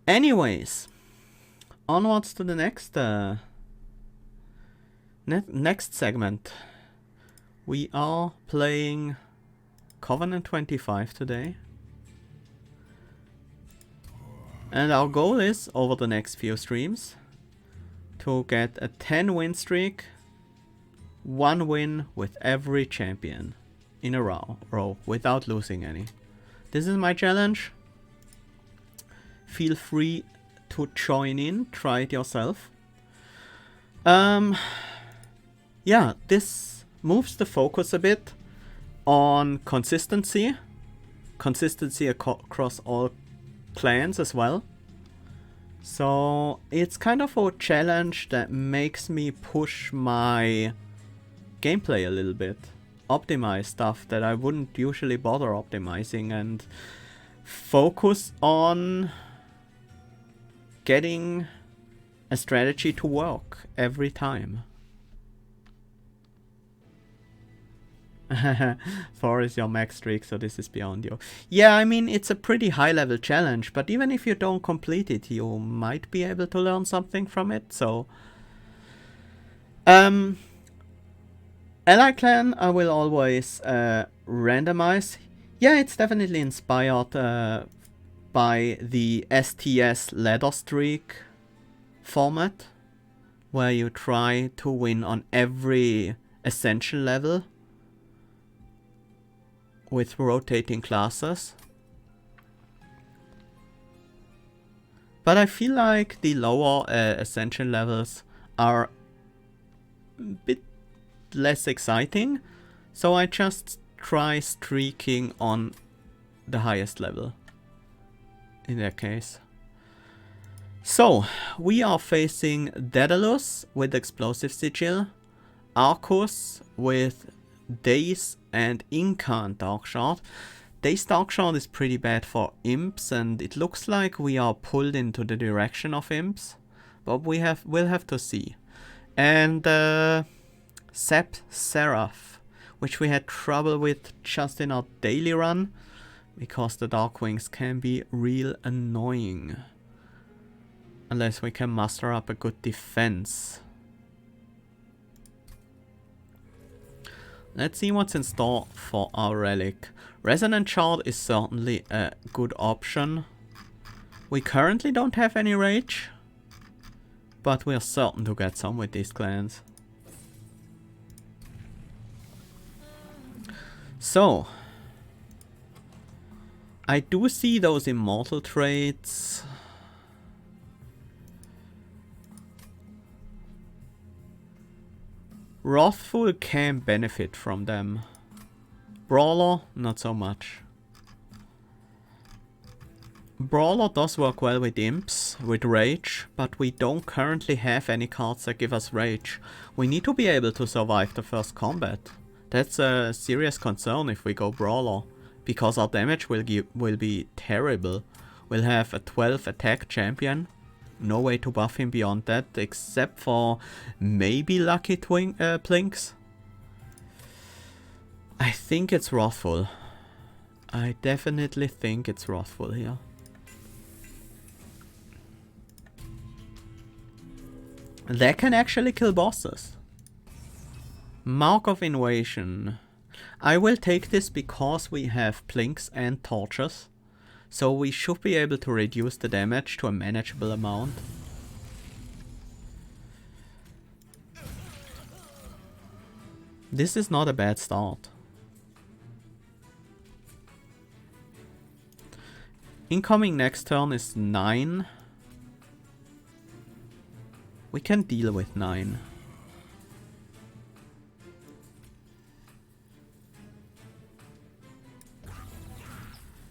Anyways, onwards to the next segment. We are playing Covenant 25 today. And our goal is, over the next few streams, to get a 10 win streak, 1 win with every champion in a row without losing any. This is my challenge. Feel free to join in, try it yourself. Yeah, this moves the focus a bit on consistency across all clans as well. So it's kind of a challenge that makes me push my gameplay a little bit, optimize stuff that I wouldn't usually bother optimizing, and focus on getting a strategy to work every time. 4 is your max streak, so this is beyond you. Yeah, I mean, it's a pretty high level challenge, but even if you don't complete it, you might be able to learn something from it, so... Ally Clan, I will always randomize. Yeah, it's definitely inspired by the STS ladder streak format, where you try to win on every essential level with rotating classes. But I feel like the lower ascension levels are a bit less exciting, so I just try streaking on the highest level in that case. So, we are facing Daedalus with Explosive Sigil, Arcus with Daze and Incan Darkshard. Daze Darkshard is pretty bad for imps, and it looks like we are pulled into the direction of imps, but we'll have to see. And Sep Seraph, which we had trouble with just in our daily run, because the Darkwings can be real annoying. Unless we can muster up a good defense. Let's see what's in store for our relic. Resonant Shard is certainly a good option. We currently don't have any rage, but we are certain to get some with these clans. So, I do see those immortal traits. Wrathful can benefit from them. Brawler, not so much. Brawler does work well with imps, with rage, but we don't currently have any cards that give us rage. We need to be able to survive the first combat. That's a serious concern if we go Brawler, because our damage will be terrible. We'll have a 12 attack champion. No way to buff him beyond that, except for maybe lucky plinks. I think it's Wrathful. I definitely think it's Wrathful here. That can actually kill bosses. Mark of Invasion. I will take this because we have plinks and torches. So we should be able to reduce the damage to a manageable amount. This is not a bad start. Incoming next turn is 9. We can deal with 9.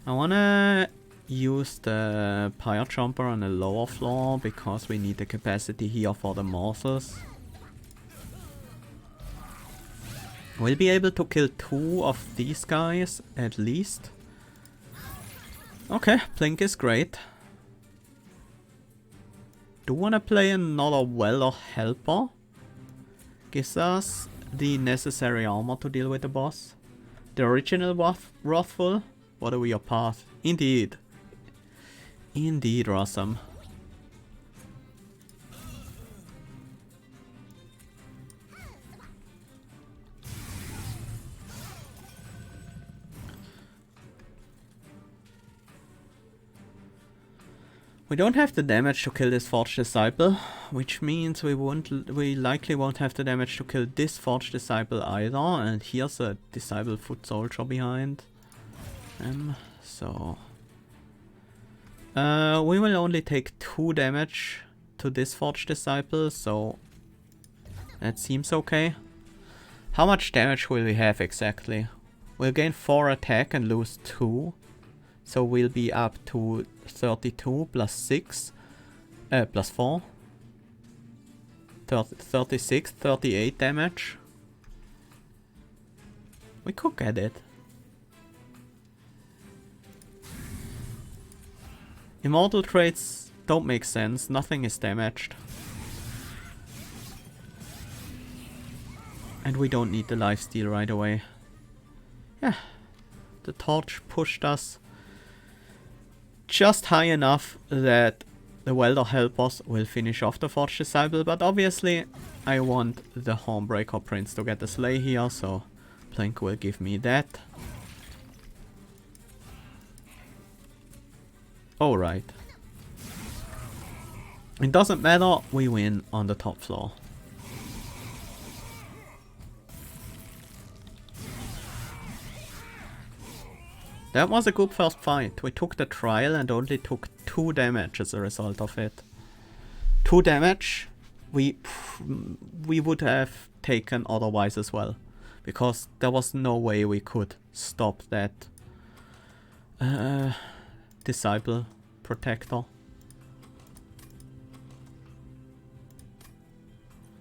I wanna use the Pyre Jumper on the lower floor because we need the capacity here for the mortals. We'll be able to kill 2 of these guys at least. Okay, Blink is great. Do wanna play another Well Helper. Gives us the necessary armor to deal with the boss. The original Wrathful. What are we your path? Indeed. Indeed, awesome. We don't have the damage to kill this Forged Disciple, which means we likely won't have the damage to kill this Forged Disciple either, and here's a Disciple Foot Soldier behind him, so... we will only take 2 damage to this Forged Disciple, so that seems okay. How much damage will we have exactly? We'll gain 4 attack and lose 2. So we'll be up to 32 plus 6, plus 4. 36, 38 damage. We could get it. Immortal traits don't make sense, nothing is damaged. And we don't need the lifesteal right away. Yeah, the torch pushed us just high enough that the Welder Helpers will finish off the Forged Disciple, but obviously I want the Hornbreaker Prince to get the Slay here, so Blink will give me that. Alright. It doesn't matter, we win on the top floor. That was a good first fight. We took the trial and only took 2 damage as a result of it. 2 damage we would have taken otherwise as well. Because there was no way we could stop that Disciple Protector.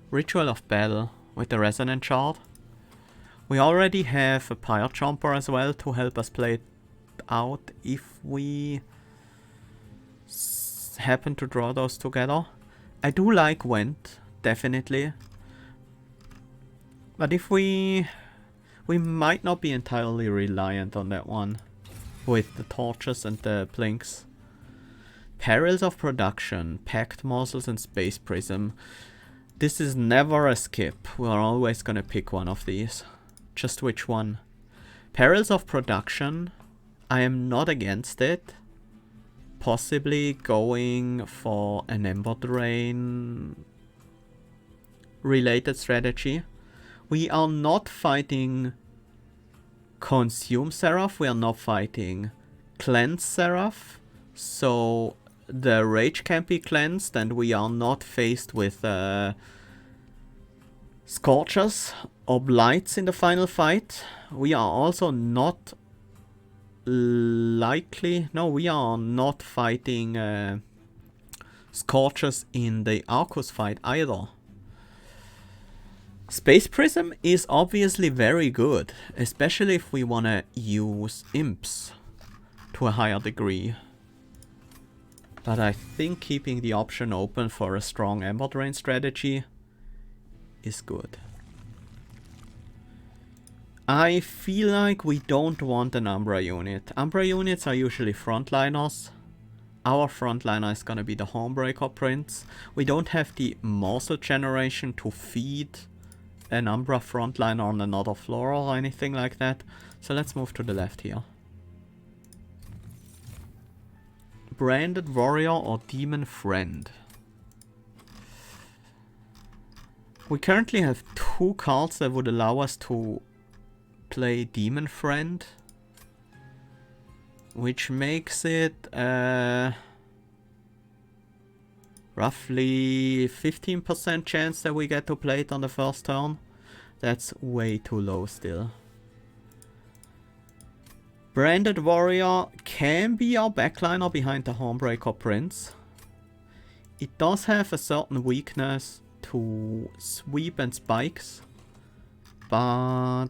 Ritual of Battle with the Resonant Shard. We already have a Pyre Jumper as well to help us play it out if we happen to draw those together. I do like Vent, definitely. But if we might not be entirely reliant on that one with the torches and the blinks. Perils of Production, Packed Morsels and Space Prism. This is never a skip. We're always gonna pick one of these. Just which one? Perils of Production. I am not against it. Possibly going for an Ember Drain related strategy. We are not fighting Consume Seraph. We are not fighting Cleanse Seraph. So the Rage can be cleansed and we are not faced with Scorchers or Blights in the final fight. We are also not likely... No, we are not fighting Scorchers in the Arcus fight either. Space Prism is obviously very good, especially if we want to use Imps to a higher degree. But I think keeping the option open for a strong Ember Drain strategy is good. I feel like we don't want an Umbra unit. Umbra units are usually frontliners. Our frontliner is gonna be the Hornbreaker Prince. We don't have the Morsel generation to feed an Umbra frontliner on another floor or anything like that. So let's move to the left here. Branded Warrior or Demon Friend. We currently have 2 cards that would allow us to play Demon Friend, which makes it roughly 15% chance that we get to play it on the first turn. That's way too low still. Branded Warrior can be our backliner behind the Hornbreaker Prince. It does have a certain weakness to sweep and spikes, but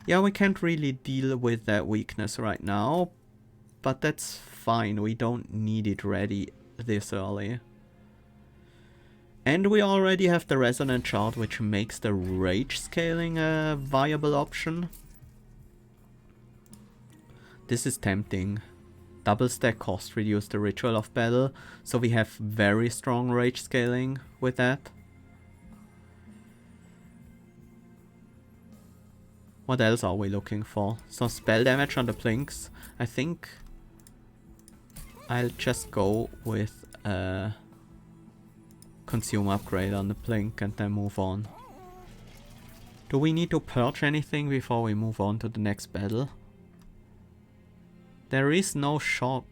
yeah, we can't really deal with that weakness right now, but that's fine. We don't need it ready this early. And we already have the Resonant Shard, which makes the Rage scaling a viable option. This is tempting. Double stack cost reduce the Ritual of Battle, so we have very strong rage scaling with that. What else are we looking for? So spell damage on the Blinks. I think I'll just go with Consume upgrade on the Blink and then move on. Do we need to purge anything before we move on to the next battle? There is no shop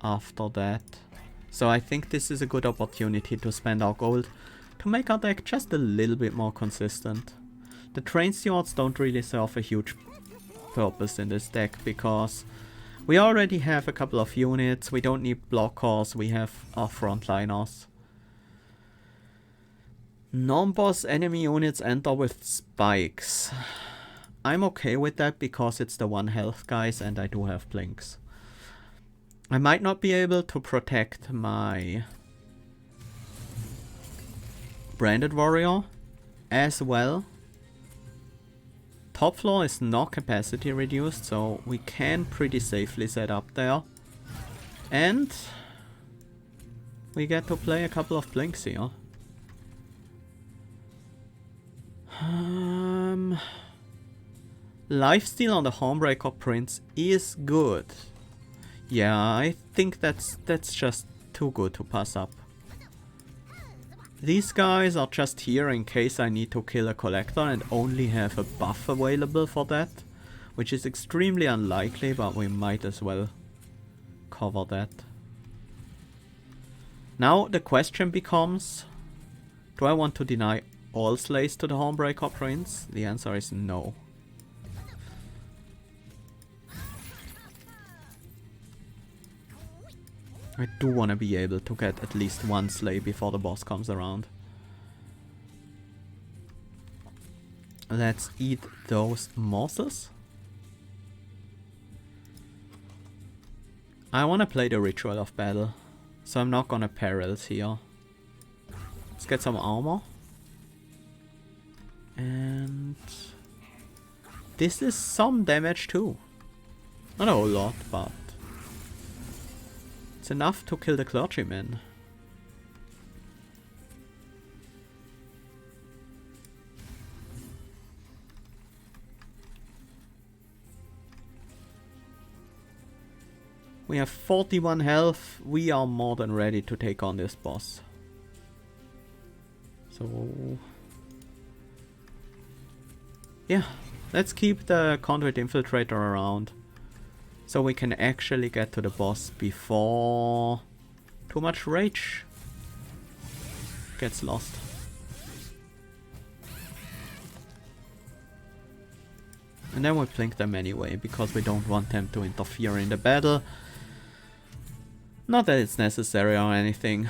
after that. So I think this is a good opportunity to spend our gold to make our deck just a little bit more consistent. The Train Stewards don't really serve a huge purpose in this deck because we already have a couple of units, we don't need blockers, we have our frontliners. Non-boss enemy units enter with spikes. I'm okay with that because it's the 1 health guys and I do have blinks. I might not be able to protect my branded warrior as well. Top floor is not capacity reduced, so we can pretty safely set up there. And we get to play a couple of blinks here. Lifesteal on the Hornbreaker Prince is good. Yeah, I think that's just too good to pass up. These guys are just here in case I need to kill a collector and only have a buff available for that, which is extremely unlikely, but we might as well cover that. Now the question becomes, do I want to deny all slays to the Hornbreaker Prince? The answer is no. I do want to be able to get at least 1 slay before the boss comes around. Let's eat those morsels. I want to play the Ritual of Battle, so I'm not gonna perils here. Let's get some armor. And this is some damage too. Not a whole lot, but it's enough to kill the clergyman. We have 41 health. We are more than ready to take on this boss. So yeah, let's keep the Conduit Infiltrator around so we can actually get to the boss before too much rage gets lost. And then we blink them anyway because we don't want them to interfere in the battle. Not that it's necessary or anything.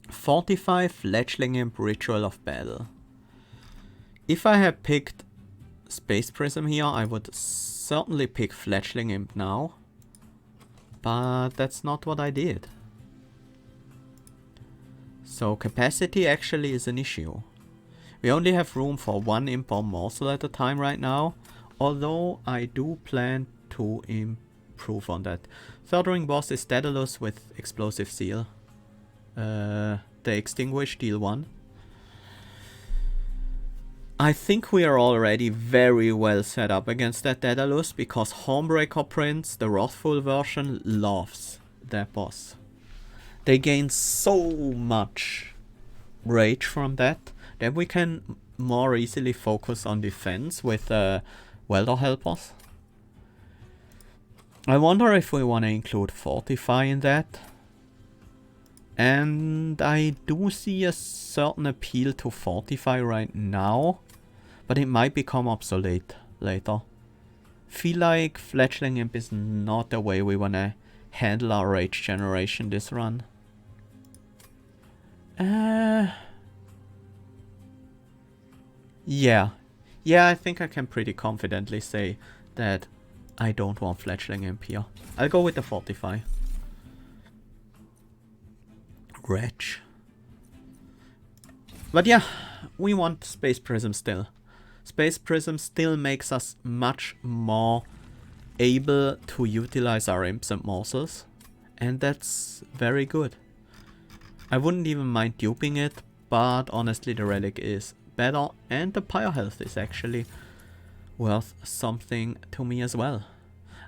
45 Fledgling Imp Ritual of Battle. If I had picked Space Prism here, I would certainly pick Fledgling Imp now. But that's not what I did. So capacity actually is an issue. We only have room for 1 imp or morsel at a time right now. Although I do plan to improve on that. Third ring boss is Daedalus with Explosive Seal. The Extinguish, deal 1. I think we are already very well set up against that Daedalus because Hornbreaker Prince, the Wrathful version, loves that boss. They gain so much rage from that we can more easily focus on defense with Welder Helpers. I wonder if we want to include Fortify in that. And I do see a certain appeal to Fortify right now, but it might become obsolete later. Feel like Fledgling Imp is not the way we want to handle our rage generation this run. Yeah, I think I can pretty confidently say that I don't want Fledgling Imp here. I'll go with the Fortify. Wretch. But yeah, we want Space Prism still. Space Prism still makes us much more able to utilize our imps and morsels, and that's very good. I wouldn't even mind duping it, but honestly the relic is better, and the pyre health is actually worth something to me as well.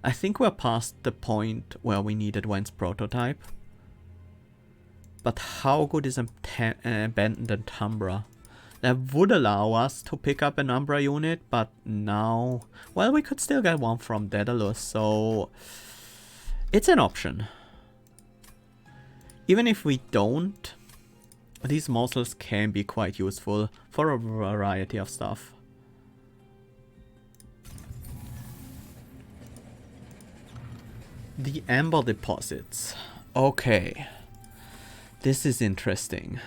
I think we're past the point where we need advanced prototype. But how good is Abandoned Entumbra? That would allow us to pick up an Umbra unit, but now... Well, we could still get one from Daedalus, so... It's an option. Even if we don't, these morsels can be quite useful for a variety of stuff. The Amber Deposits. Okay. This is interesting.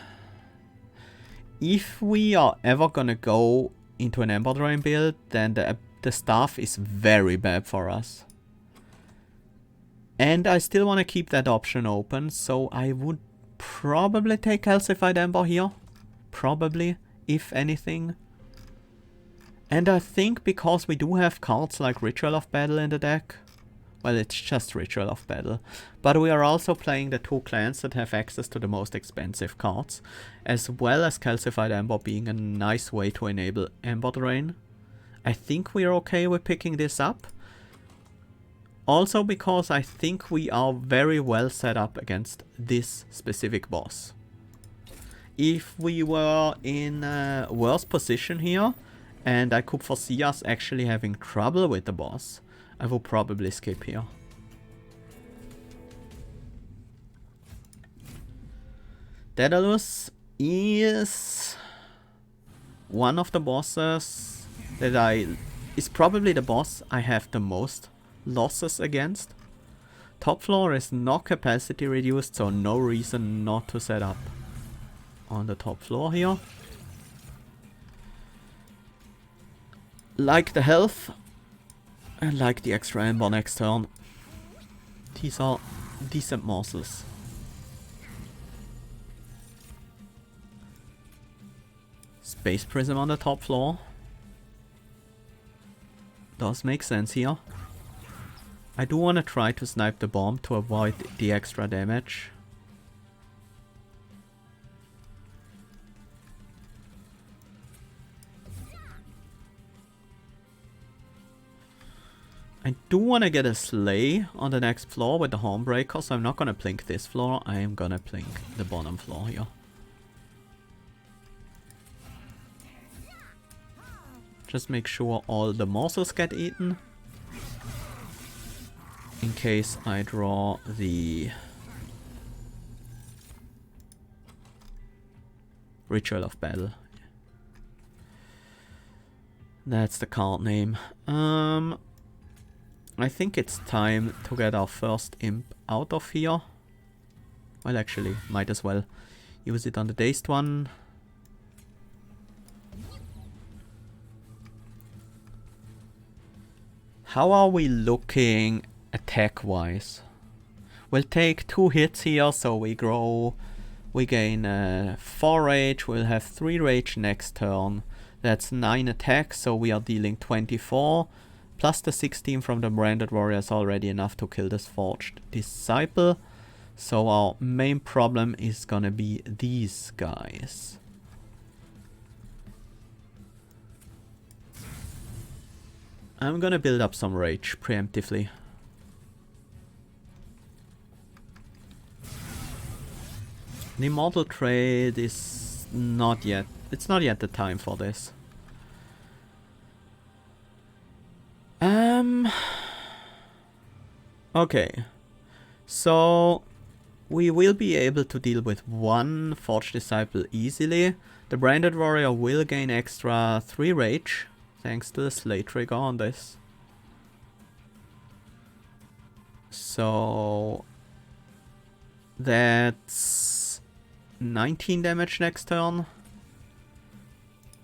If we are ever gonna go into an Ember Drain build, then the staff is very bad for us. And I still want to keep that option open, so I would probably take Calcified Ember here. Probably, if anything. And I think because we do have cards like Ritual of Battle in the deck, well, it's just Ritual of Battle, but we are also playing the two clans that have access to the most expensive cards, as well as Calcified Ember being a nice way to enable Ember Drain. I think we are okay with picking this up. Also because I think we are very well set up against this specific boss. If we were in a worse position here, and I could foresee us actually having trouble with the boss, I will probably skip here. Daedalus is one of the bosses that is probably the boss I have the most losses against. Top floor is not capacity reduced, so no reason not to set up on the top floor here. Like the health, and like the extra Ember next turn. These are decent morsels. Space Prism on the top floor. Does make sense here. I do want to try to snipe the bomb to avoid the extra damage. I do want to get a Slay on the next floor with the Hornbreaker, so I'm not going to plink this floor, I am going to plink the bottom floor here. Just make sure all the morsels get eaten. In case I draw the Ritual of Battle. That's the card name. I think it's time to get our first imp out of here. Well, actually, might as well use it on the dazed one. How are we looking attack-wise? We'll take 2 hits here, so we grow. We gain 4 rage, we'll have 3 rage next turn. That's 9 attacks, so we are dealing 24. Plus the 16 from the Branded Warrior is already enough to kill this Forged Disciple. So our main problem is gonna be these guys. I'm gonna build up some rage preemptively. The Immortal Trade is not yet. It's not yet the time for this. Okay. So we will be able to deal with 1 Forged Disciple easily. The Branded Warrior will gain extra 3 rage, thanks to the Slay trigger on this. So that's 19 damage next turn.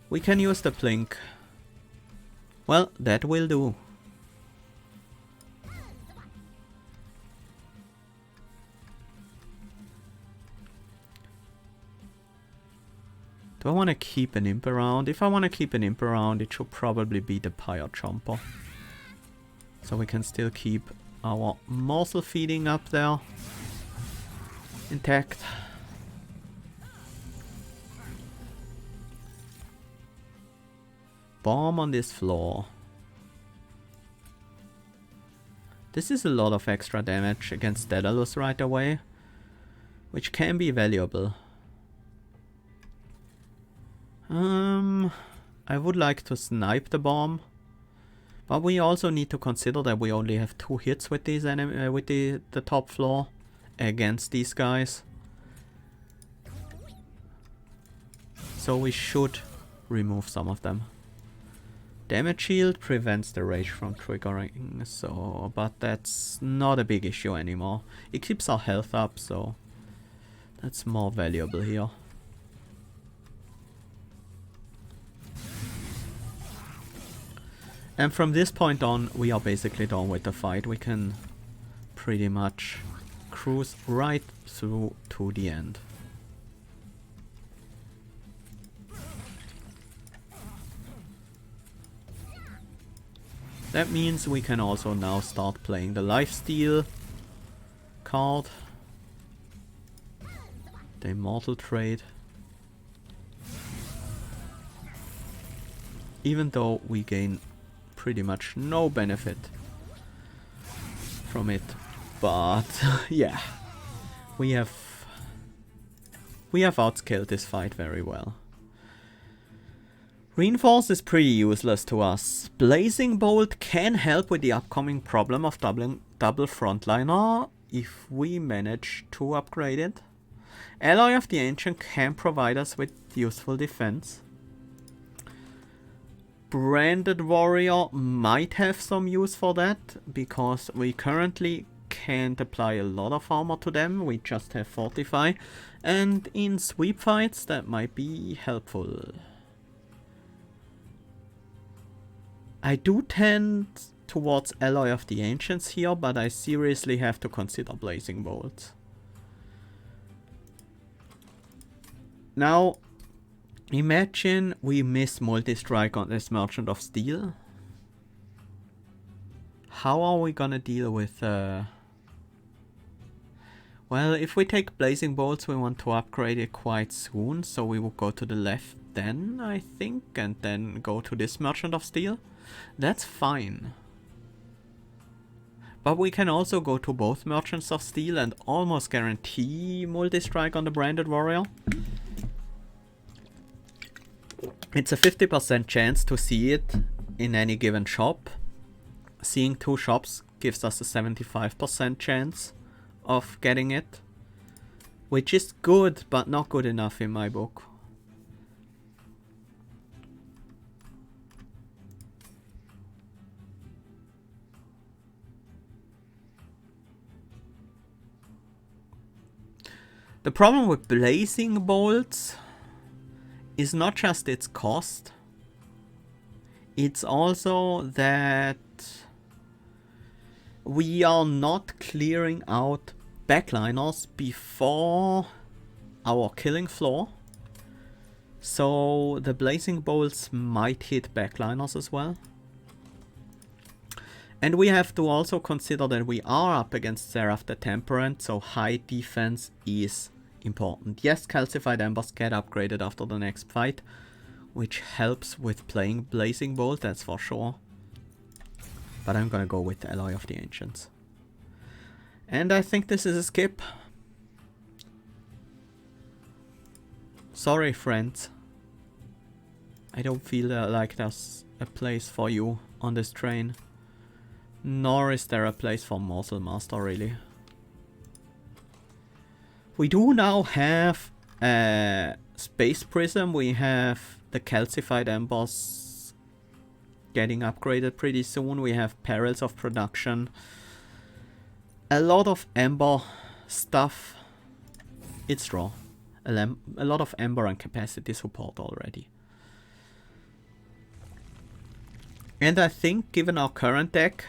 We can use the Plink. Well, that will do. Do I want to keep an imp around? If I want to keep an imp around, it should probably be the Pyre Chomper. So we can still keep our morsel feeding up there intact. Bomb on this floor. This is a lot of extra damage against Daedalus right away, which can be valuable. I would like to snipe the bomb, but we also need to consider that we only have 2 hits with these with the top floor against these guys. So we should remove some of them. Damage shield prevents the rage from triggering, so but that's not a big issue anymore. It keeps our health up, so that's more valuable here. And from this point on, we are basically done with the fight. We can pretty much cruise right through to the end. That means we can also now start playing the lifesteal card. The immortal trait. Even though we gain pretty much no benefit from it. But yeah. We have outscaled this fight very well. Reinforce is pretty useless to us. Blazing Bolt can help with the upcoming problem of double frontliner if we manage to upgrade it. Alloy of the Ancient can provide us with useful defense. Branded Warrior might have some use for that, because we currently can't apply a lot of armor to them, we just have Fortify, and in sweep fights that might be helpful. I do tend towards Alloy of the Ancients here, but I seriously have to consider Blazing Bolts. Now, imagine we miss multi-strike on this Merchant of Steel. How are we gonna deal with... Well, if we take Blazing Bolts, we want to upgrade it quite soon, so we will go to the left then, I think, and then go to this Merchant of Steel. That's fine. But we can also go to both Merchants of Steel and almost guarantee multi-strike on the Branded Warrior. It's a 50% chance to see it in any given shop. Seeing 2 shops gives us a 75% chance of getting it, which is good, but not good enough in my book. The problem with Blazing Bolts is not just its cost, it's also that we are not clearing out backliners before our killing floor. So the Blazing Bolts might hit backliners as well. And we have to also consider that we are up against Seraph the Temperate, so high defense is important. Yes, Calcified Embers get upgraded after the next fight, which helps with playing Blazing Bolt, that's for sure. But I'm gonna go with Alloy of the Ancients. And I think this is a skip. Sorry, friends. I don't feel like there's a place for you on this train. Nor is there a place for Morsel Master, really. We do now have a Space Prism. We have the Calcified Embers getting upgraded pretty soon. We have Perils of Production. A lot of Ember stuff. It's draw. A lot of Ember and Capacity support already. And I think, given our current deck,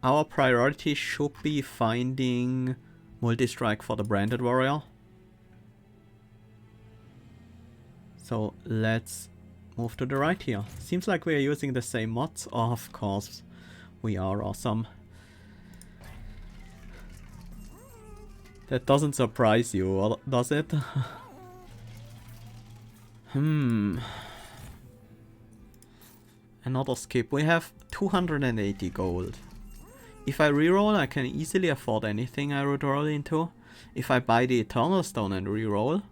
our priority should be finding multi-strike for the Branded Warrior. So let's move to the right here. Seems like we are using the same mods. Of course, We are awesome. That doesn't surprise you, does it? Another skip. We have 280 gold. If I reroll, I can easily afford anything I would roll into. If I buy the Eternal Stone and reroll,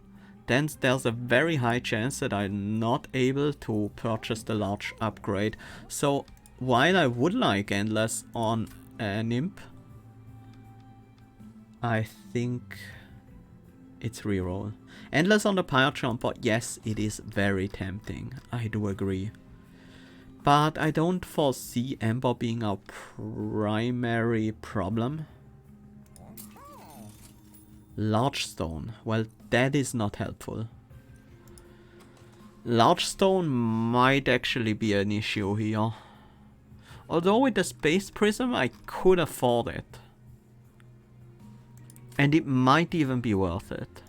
then there's a very high chance that I'm not able to purchase the large upgrade. So while I would like Endless on an imp, I think it's reroll. Endless on the Pyre Jumper, yes, it is very tempting. I do agree. But I don't foresee Ember being our primary problem. Large Stone, well, that is not helpful. Large Stone might actually be an issue here. Although with the Space Prism I could afford it. And it might even be worth it.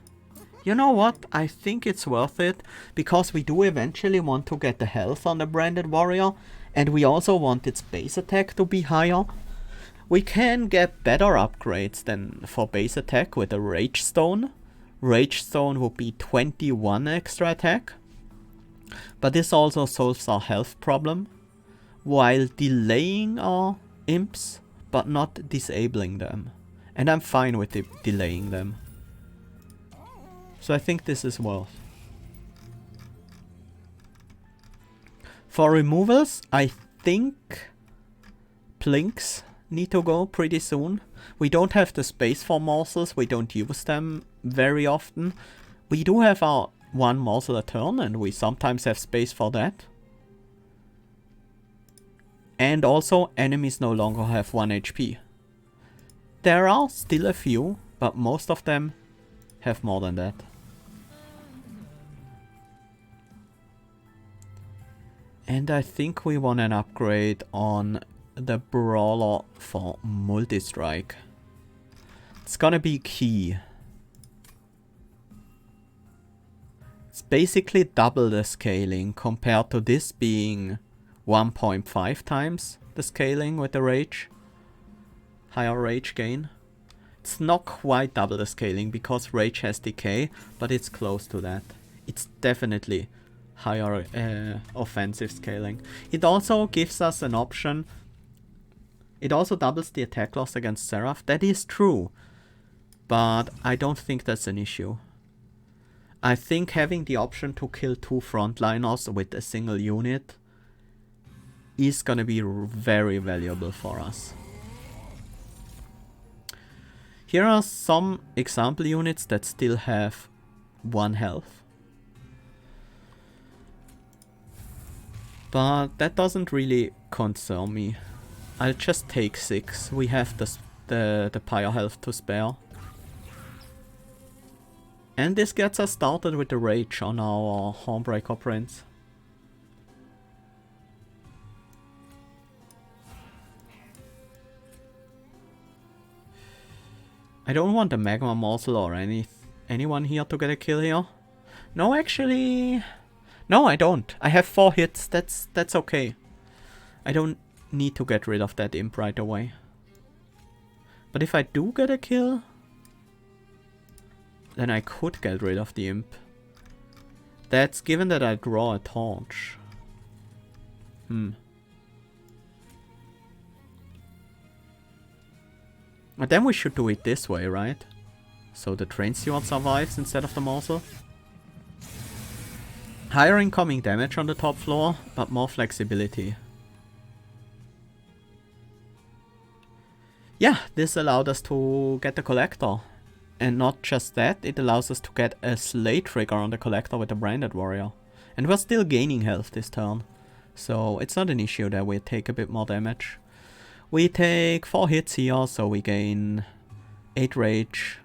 You know what? I think it's worth it, because we do eventually want to get the health on the Branded Warrior, and we also want its base attack to be higher. We can get better upgrades than for base attack with a Rage Stone. Rage Stone would be 21 extra attack, but this also solves our health problem, while delaying our imps, but not disabling them. And I'm fine with delaying them. So I think this is worth. For removals, I think Plinks need to go pretty soon. We don't have the space for morsels, we don't use them very often. We do have our one morsel a turn, and we sometimes have space for that. And also, enemies no longer have 1 HP. There are still a few, but most of them have more than that. And I think we want an upgrade on the Brawler for multi-strike. It's gonna be key. It's basically double the scaling compared to this being 1.5 times the scaling with the rage. Higher rage gain. It's not quite double the scaling because rage has decay, but it's close to that. It's definitely higher offensive scaling. It also gives us an option. It also doubles the attack loss against Seraph. That is true, but I don't think that's an issue. I think having the option to kill 2 frontliners with a single unit is gonna be very valuable for us. Here are some example units that still have 1 health. But that doesn't really concern me. I'll just take 6. We have the pyre health to spare. And this gets us started with the rage on our Hornbreaker Prince. I don't want a Magma Morsel or anyone here to get a kill here. No, actually... No, I don't. I have 4 hits. That's okay. I don't need to get rid of that imp right away. But if I do get a kill, then I could get rid of the imp. That's given that I draw a torch. And then we should do it this way, right? So the Train Steward survives instead of the Morsel. Higher incoming damage on the top floor, but more flexibility. Yeah, this allowed us to get the Collector. And not just that, it allows us to get a Slay trigger on the Collector with the Branded Warrior. And we're still gaining health this turn. So it's not an issue that we take a bit more damage. We take 4 hits here, so we gain 8 rage,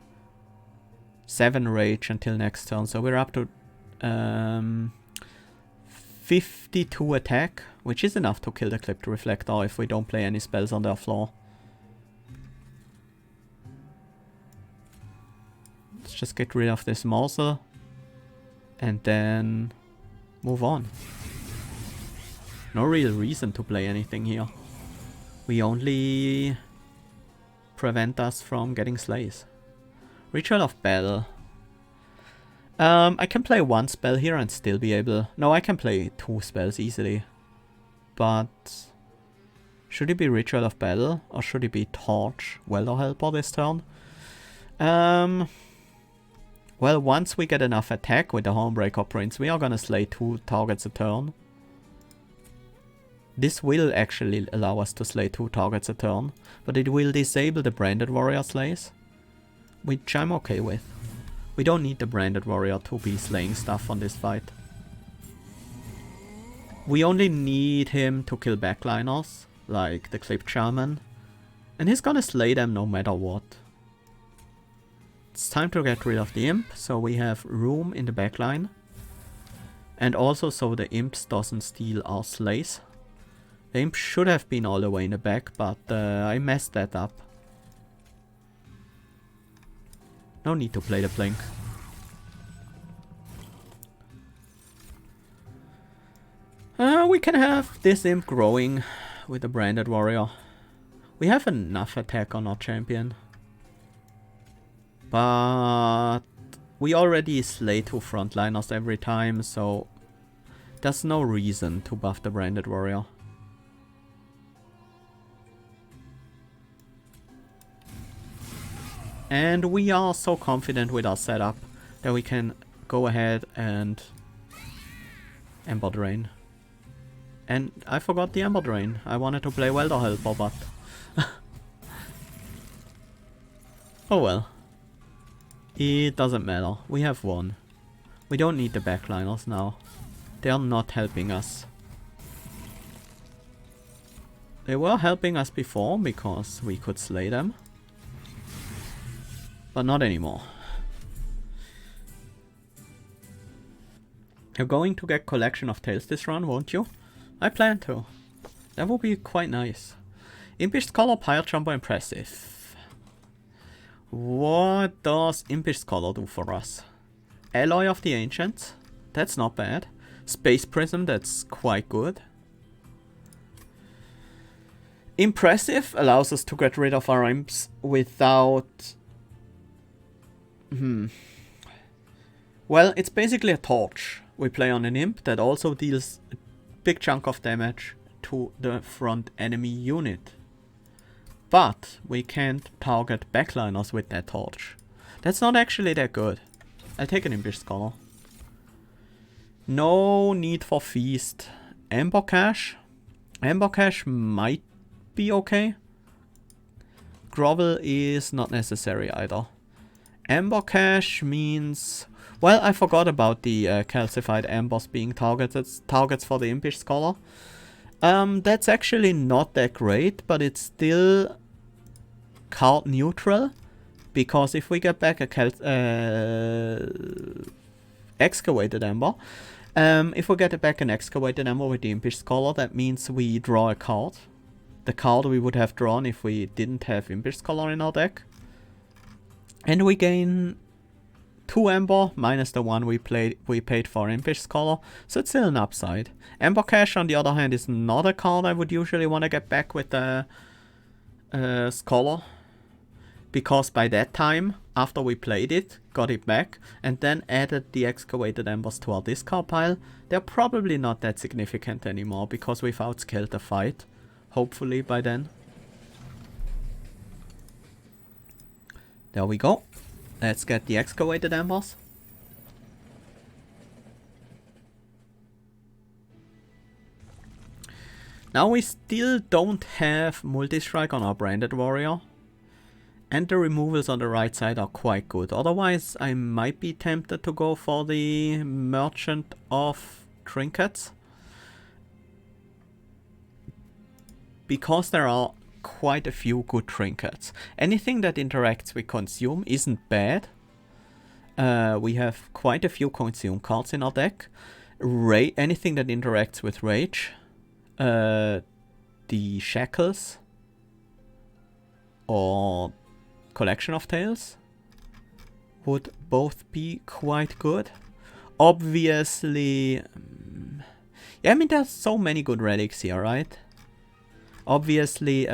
7 rage until next turn. So we're up to 52 attack, which is enough to kill the Clipped Reflector if we don't play any spells on their floor. Let's just get rid of this Morsel and then move on. No real reason to play anything here. We only prevent us from getting slays. Ritual of Battle. I can play one spell here and still be able... No, I can play 2 spells easily. But... should it be Ritual of Battle? Or should it be Torch, Welder Helper this turn? Well, once we get enough attack with the Hornbreaker Prince, we are gonna slay 2 targets a turn. This will actually allow us to slay 2 targets a turn. But it will disable the Branded Warrior slays. Which I'm okay with. We don't need the Branded Warrior to be slaying stuff on this fight. We only need him to kill backliners, like the Clipped Shaman. And he's gonna slay them no matter what. It's time to get rid of the Imp, so we have room in the backline. And also so the Imps doesn't steal our slays. The Imp should have been all the way in the back, but I messed that up. No need to play the Blink. We can have this Imp growing with the Branded Warrior. We have enough attack on our champion. But we already slay 2 frontliners every time, so there's no reason to buff the Branded Warrior. And we are so confident with our setup that we can go ahead and Ember Drain. And I forgot the Ember Drain. I wanted to play Welder Helper, but... oh well. It doesn't matter. We have won. We don't need the backliners now. They are not helping us. They were helping us before because we could slay them. But not anymore. You're going to get Collection of Tales this run, won't you? I plan to. That would be quite nice. Impish Scholar, Pirate Jumper, impressive. What does Impish Scholar do for us? Alloy of the Ancients. That's not bad. Space Prism, that's quite good. Impressive allows us to get rid of our imps without... Well, it's basically a torch. We play on an imp that also deals a big chunk of damage to the front enemy unit. But we can't target backliners with that torch. That's not actually that good. I'll take an Impish Scholar. No need for Feast. Amber Cache. Amber Cache might be okay. Grovel is not necessary either. Amber Cache means... Well, I forgot about the calcified ambers being targets for the Impish Scholar. That's actually not that great, but it's still card neutral. Because if we get back a excavated amber, if we get back an excavated amber with the Impish Scholar, that means we draw a card. The card we would have drawn if we didn't have Impish Scholar in our deck. And we gain 2 Amber minus the 1 we paid for Impish Scholar, so it's still an upside. Amber Cache, on the other hand, is not a card I would usually want to get back with the Scholar. Because by that time, after we played it, got it back, and then added the excavated embers to our discard pile, they're probably not that significant anymore, because we've outscaled the fight. Hopefully by then. There we go. Let's get the excavated embers. Now we still don't have multi-strike on our Branded Warrior. And the removals on the right side are quite good. Otherwise, I might be tempted to go for the Merchant of Trinkets. Because there are quite a few good trinkets. Anything that interacts with Consume isn't bad. We have quite a few Consume cards in our deck. Anything that interacts with Rage. The Shackles. Or Collection of Tales would both be quite good. Obviously, yeah, I mean, there's so many good relics here, right? Obviously,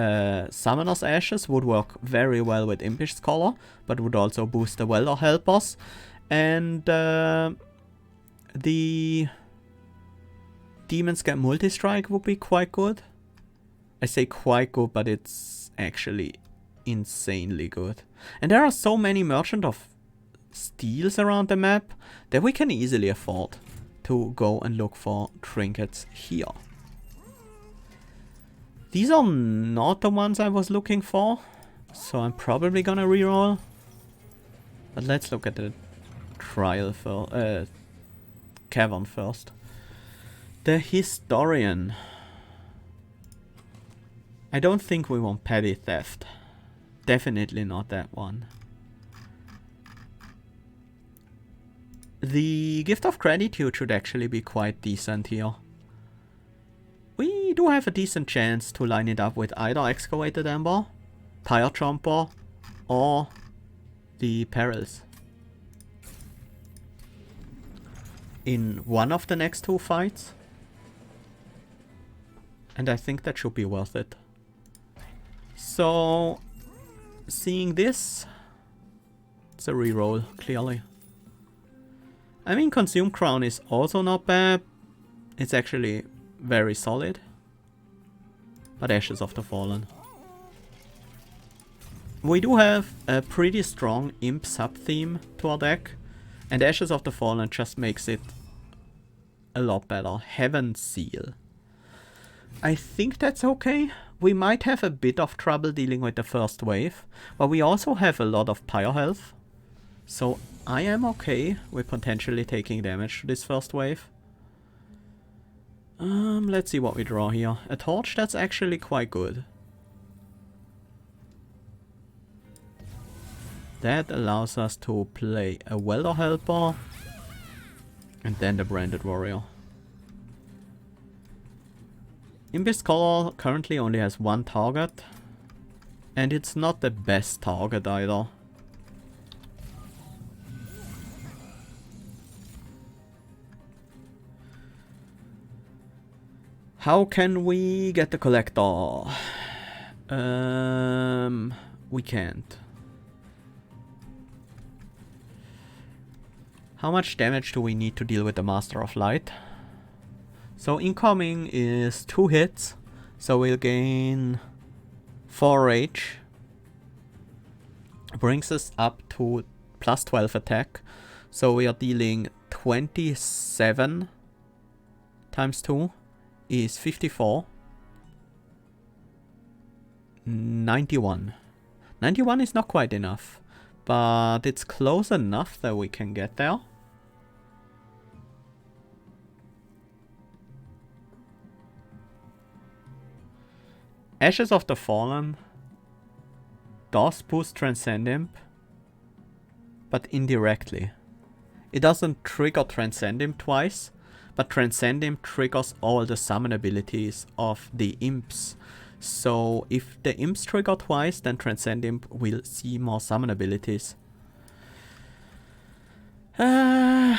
Summoner's Ashes would work very well with Impish Scholar, but would also boost the Welder Helpers. And the Demon Scale Multi-Strike would be quite good. I say quite good, but it's actually insanely good. And there are so many Merchant of Steels around the map that we can easily afford to go and look for trinkets here. These are not the ones I was looking for, so I'm probably gonna reroll. But let's look at the trial for cavern first. The Historian. I don't think we want Petty Theft. Definitely not that one. The Gift of Gratitude should actually be quite decent here. We do have a decent chance to line it up with either Excavated Ember, Pyre Jumper, or the Perils. In one of the next two fights. And I think that should be worth it. So, seeing this, it's a reroll, clearly. I mean, Consume Crown is also not bad. It's actually very solid. But Ashes of the Fallen. We do have a pretty strong Imp sub-theme to our deck. And Ashes of the Fallen just makes it a lot better. Heaven's Seal. I think that's okay. We might have a bit of trouble dealing with the first wave, but we also have a lot of Pyre health. So I am okay with potentially taking damage to this first wave. Let's see what we draw here. A Torch, that's actually quite good. That allows us to play a Welder Helper and then the Branded Warrior. Impish Scholar currently only has one target, and it's not the best target either. How can we get the Collector? We can't. How much damage do we need to deal with the Master of Light? So incoming is 2 hits, so we'll gain 4 rage. Brings us up to plus 12 attack, so we are dealing 27 times 2 is 54. 91. 91 is not quite enough, but it's close enough that we can get there. Ashes of the Fallen does boost Transcend Imp, but indirectly. It doesn't trigger Transcend Imp twice, but Transcend Imp triggers all the summon abilities of the imps. So if the imps trigger twice, then Transcend Imp will see more summon abilities. I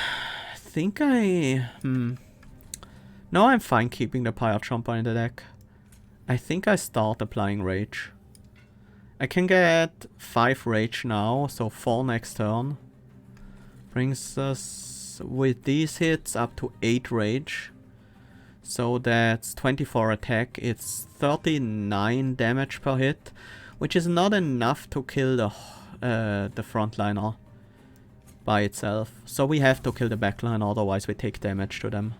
think no, I'm fine keeping the Pyre Jumper in the deck. I think I start applying Rage. I can get 5 Rage now, so 4 next turn. Brings us, with these hits, up to 8 Rage. So that's 24 attack. It's 39 damage per hit, which is not enough to kill the frontliner by itself. So we have to kill the backline, otherwise we take damage to them.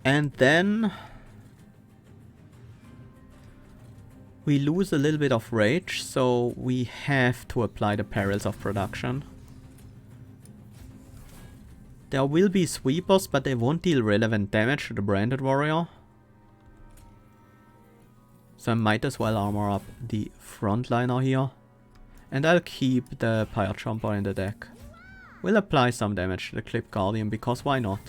And then we lose a little bit of rage, so we have to apply the Perils of Production. There will be sweepers, but they won't deal relevant damage to the Branded Warrior. So I might as well armor up the frontliner here. And I'll keep the Pyre Jumper in the deck. We'll apply some damage to the Clip Guardian, because why not?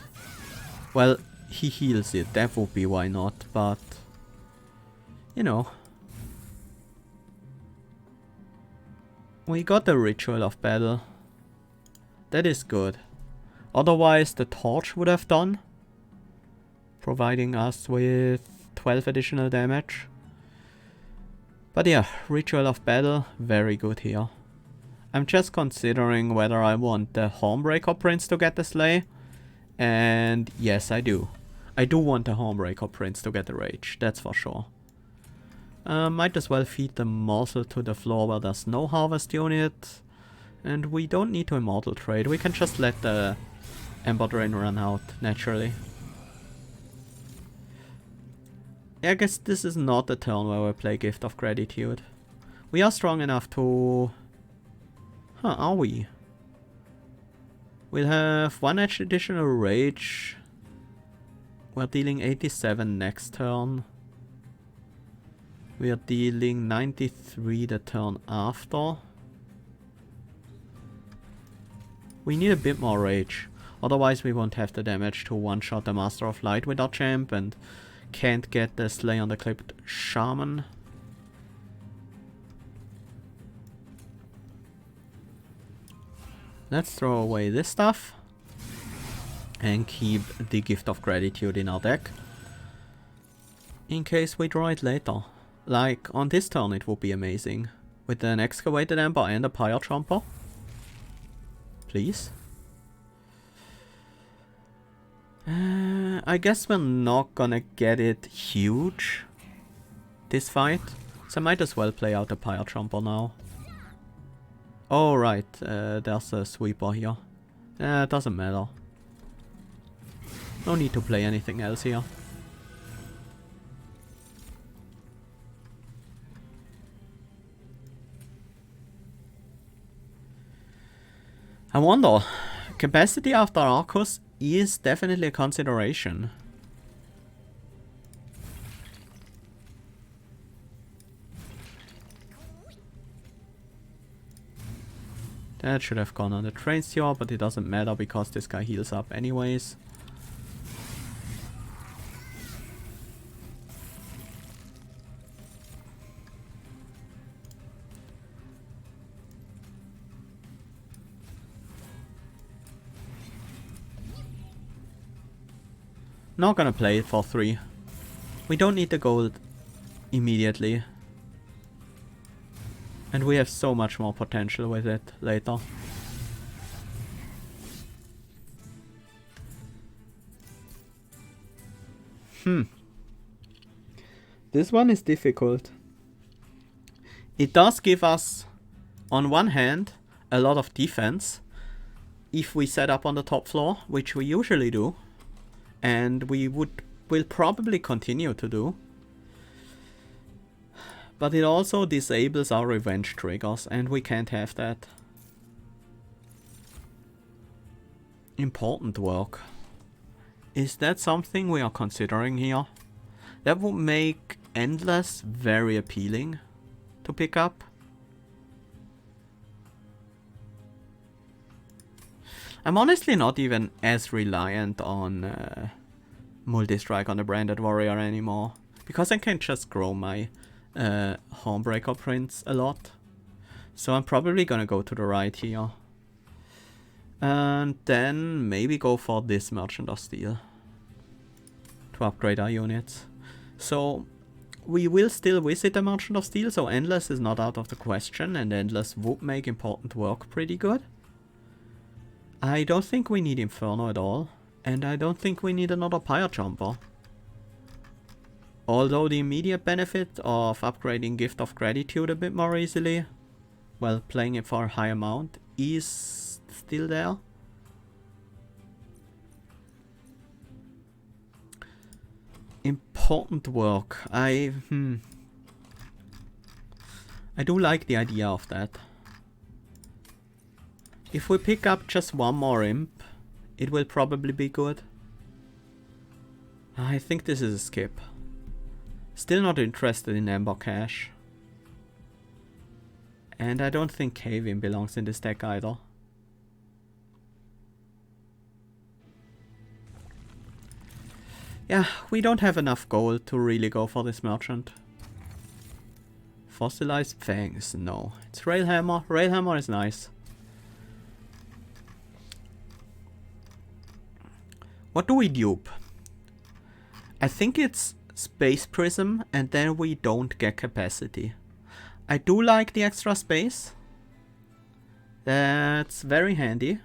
Well, he heals it, that would be why not, but you know. We got the Ritual of Battle. That is good. Otherwise the torch would have done, providing us with 12 additional damage. But yeah, Ritual of Battle, very good here. I'm just considering whether I want the Hornbreaker Prince to get the Slay. And yes, I do. I do want the Hornbreaker Prince to get the Rage, that's for sure. Might as well feed the morsel to the floor where there's no Harvest unit. And we don't need to Immortal Trade, we can just let the Ember Drain run out naturally. I guess this is not the turn where we play Gift of Gratitude. We are strong enough to... Huh, are we? We'll have 1 additional Rage. We're dealing 87 next turn. We are dealing 93 the turn after. We need a bit more Rage. Otherwise we won't have the damage to one-shot the Master of Light with our champ and can't get the Slay on the clipped Shaman. Let's throw away this stuff and keep the Gift of Gratitude in our deck in case we draw it later. Like on this turn it would be amazing with an Excavated Ember and a Pyre Tromper. Please. I guess we're not gonna get it huge this fight, so I might as well play out the Pyre Tromper now. Oh right, there's a Sweeper here. It doesn't matter. No need to play anything else here. I wonder, capacity after Arcus is definitely a consideration. That should have gone on the Trainseer, but it doesn't matter because this guy heals up anyways. Not gonna play it for 3. We don't need the gold immediately. And we have so much more potential with it later. This one is difficult. It does give us, on one hand, a lot of defense if we set up on the top floor, which we usually do. And we will probably continue to do. But it also disables our revenge triggers, and we can't have that. Important work. Is that something we are considering here? That would make Endless very appealing to pick up. I'm honestly not even as reliant on multi-strike on the Branded Warrior anymore, because I can just grow my Hornbreaker Prince a lot. So I'm probably gonna go to the right here. And then maybe go for this Merchant of Steel to upgrade our units. So we will still visit the Merchant of Steel, so Endless is not out of the question, and Endless would make Important Work pretty good. I don't think we need Inferno at all, and I don't think we need another Pyre Jumper. Although the immediate benefit of upgrading Gift of Gratitude a bit more easily, well, playing it for a high amount, is still there. Important Work. I do like the idea of that. If we pick up just one more imp, it will probably be good. I think this is a skip. Still not interested in Ember Cache. And I don't think Cave-In belongs in this deck either. Yeah, we don't have enough gold to really go for this merchant. Fossilized Fangs, no. It's Railhammer. Railhammer is nice. What do we dupe? I think it's Space Prism, and then we don't get capacity. I do like the extra space. That's very handy.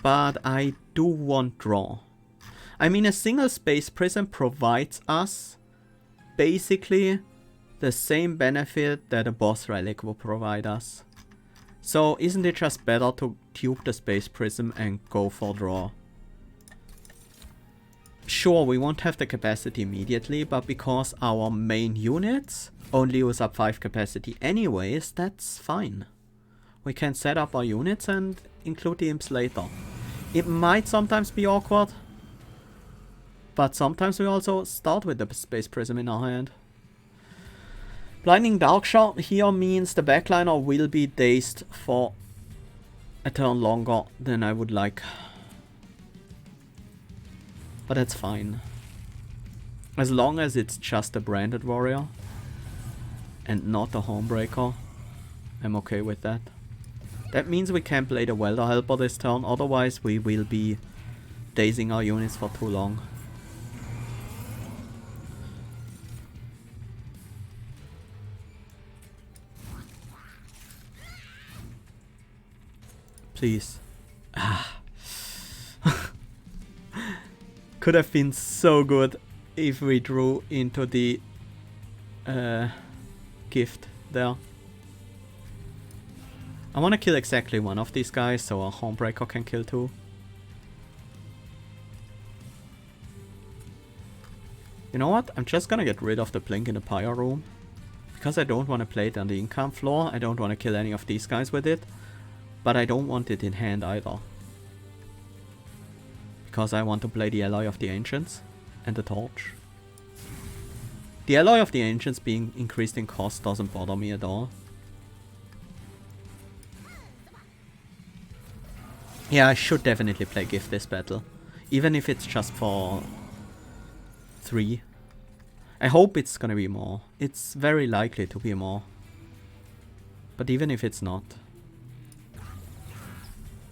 But I do want draw. I mean, a single Space Prism provides us basically the same benefit that a boss relic will provide us. So isn't it just better to dupe the Space Prism and go for draw? Sure, we won't have the capacity immediately, but because our main units only use up 5 capacity anyways, that's fine. We can set up our units and include the imps later. It might sometimes be awkward, but sometimes we also start with the Space Prism in our hand. Blinding Dark Shot here means the backliner will be dazed for a turn longer than I would like. But that's fine. As long as it's just a branded warrior and not a homebreaker, I'm okay with that. That means we can play the Welder Helper this turn, otherwise we will be dazing our units for too long. Please. Ah. Could have been so good if we drew into the gift there. I want to kill exactly one of these guys so a homebreaker can kill 2. You know what? I'm just gonna get rid of the Blink in the Pyre room. Because I don't want to play it on the income floor. I don't want to kill any of these guys with it. But I don't want it in hand either. Because I want to play the Alloy of the Ancients and the Torch. The Alloy of the Ancients being increased in cost doesn't bother me at all. Yeah, I should definitely play Gift this battle. Even if it's just for 3. I hope it's gonna be more. It's very likely to be more. But even if it's not.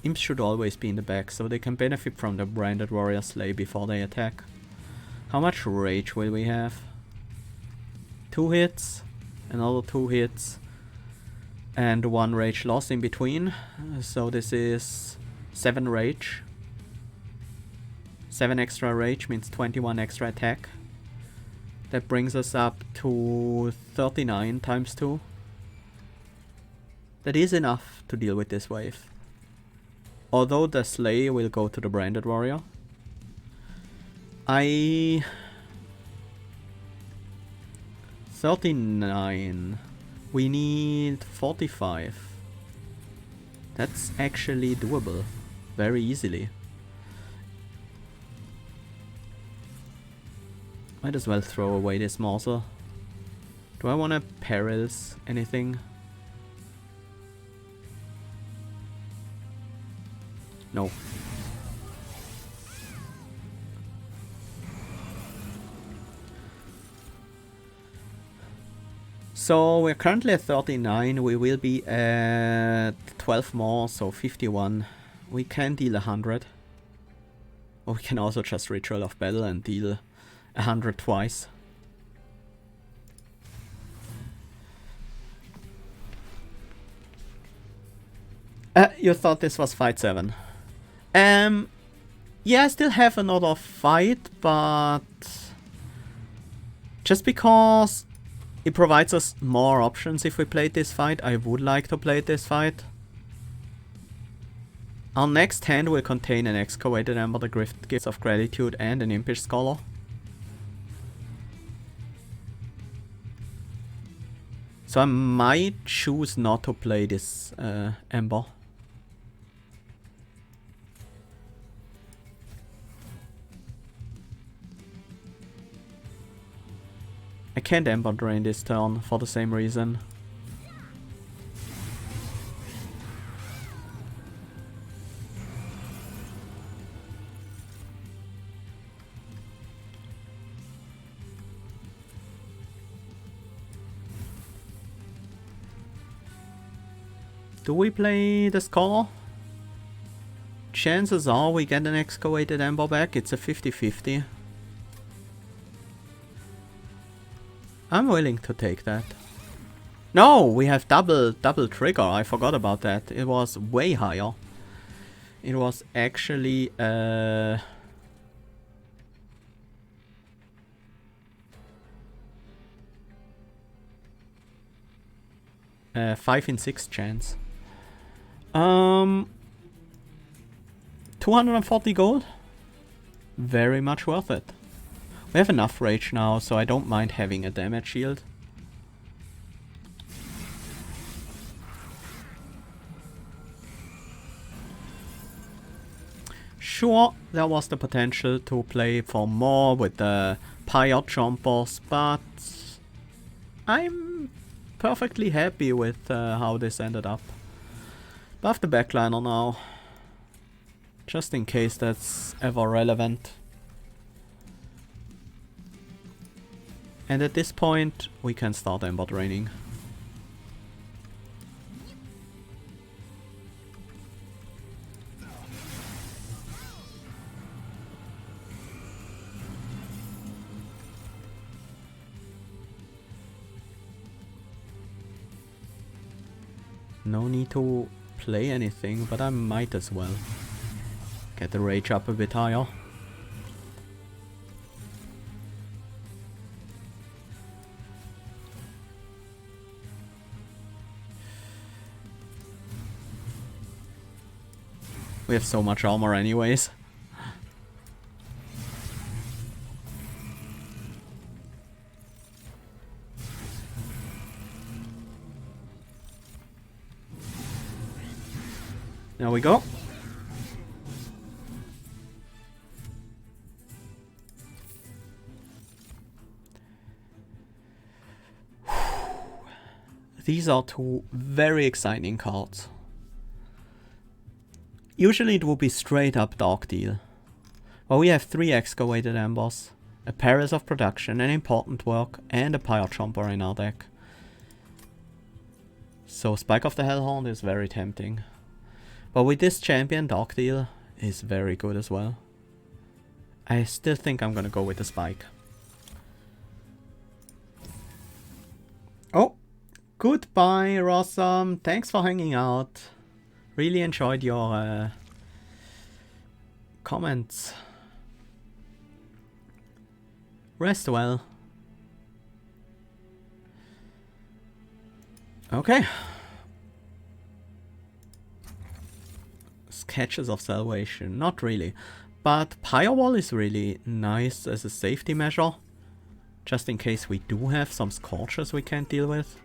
Imps should always be in the back, so they can benefit from the branded warrior slay before they attack. How much rage will we have? 2 hits, another 2 hits, and 1 rage loss in between. So this is 7 rage. 7 extra rage means 21 extra attack. That brings us up to 39 times 2. That is enough to deal with this wave. Although the slay will go to the branded warrior. 39. We need 45. That's actually doable. Very easily. Might as well throw away this morsel. Do I want to perils anything? No. So we're currently at 39, we will be at 12 more, so 51. We can deal 100. Or we can also just Ritual of Battle and deal 100 twice. You thought this was fight 7. Yeah, I still have another fight, but just because it provides us more options if we played this fight, I would like to play this fight. Our next hand will contain an Excavated Ember, the Gifts of Gratitude, and an Impish Scholar. So I might choose not to play this Ember. I can't Ember Drain this turn for the same reason. Do we play the Scholar? chances are we get an excavated ember back. It's a 50-50. I'm willing to take that. No, we have double trigger. I forgot about that. It was way higher. It was actually 5 in 6 chance. 240 gold. Very much worth it. We have enough rage now, so I don't mind having a damage shield. Sure, there was the potential to play for more with the pyre jumpers, but I'm perfectly happy with how this ended up. Buff the backliner now, just in case that's ever relevant. And at this point, we can start Ember Draining. No need to play anything, but I might as well. Get the rage up a bit higher. We have so much armor anyways. There we go. These are two very exciting cards. Usually it would be straight up Dark Deal. But we have 3 excavated embers, a Perils of Production, an Important Work, and a Pyre Jumper in our deck. So Spike of the Hellhorned is very tempting. But with this champion, Dark Deal is very good as well. I still think I'm gonna go with the Spike. Oh! Goodbye, Rossum. Thanks for hanging out. Really enjoyed your comments. Rest well. Okay. Sketches of Salvation. Not really. But Firewall is really nice as a safety measure. Just in case we do have some Scorchers we can't deal with.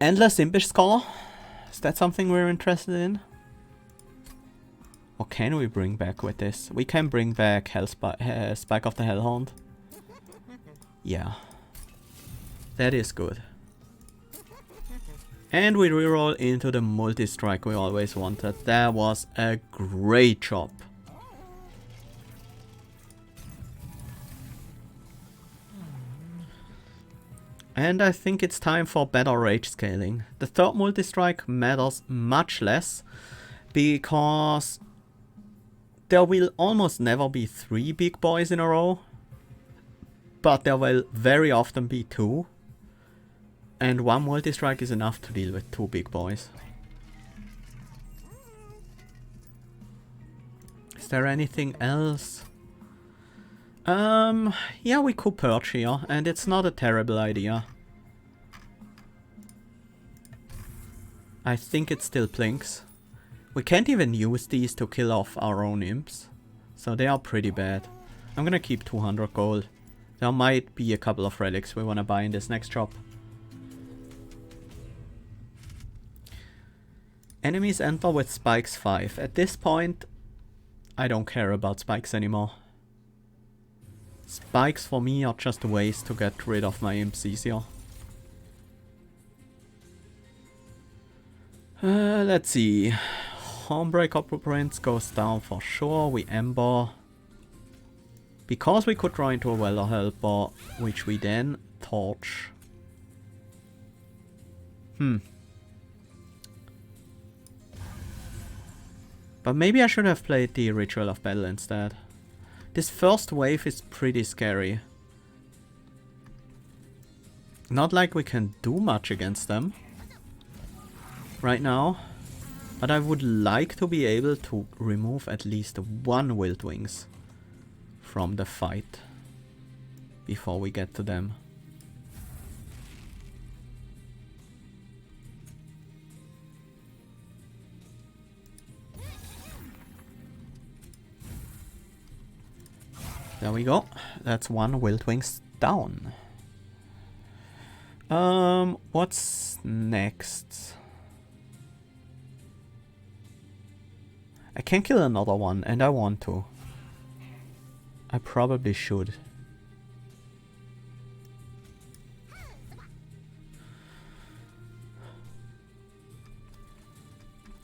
Endless Impish Scholar. Is that something we're interested in? What can we bring back with this? We can bring back Spike of the Hellhorned. Yeah. That is good. And we reroll into the multi-strike we always wanted. That was a great job. And I think it's time for better rage scaling. The third multi-strike matters much less, because there will almost never be 3 big boys in a row, but there will very often be 2. And 1 multi-strike is enough to deal with 2 big boys. Is there anything else? Yeah, we could purge here, and it's not a terrible idea. I think it still blinks. We can't even use these to kill off our own imps, so they are pretty bad. I'm gonna keep 200 gold. There might be a couple of relics we wanna buy in this next shop. Enemies enter with spikes 5. At this point, I don't care about spikes anymore. Spikes for me are just ways to get rid of my imps easier. Let's see. Hornbreaker Blueprints goes down for sure. We Ember. Because we could draw into a Weather Helper, which we then Torch. But maybe I should have played the Ritual of Battle instead. This first wave is pretty scary. Not like we can do much against them right now. But I would like to be able to remove at least one Wild Wings from the fight before we get to them. There we go. That's one Wild Wings down. What's next? I can kill another one, and I want to. I probably should.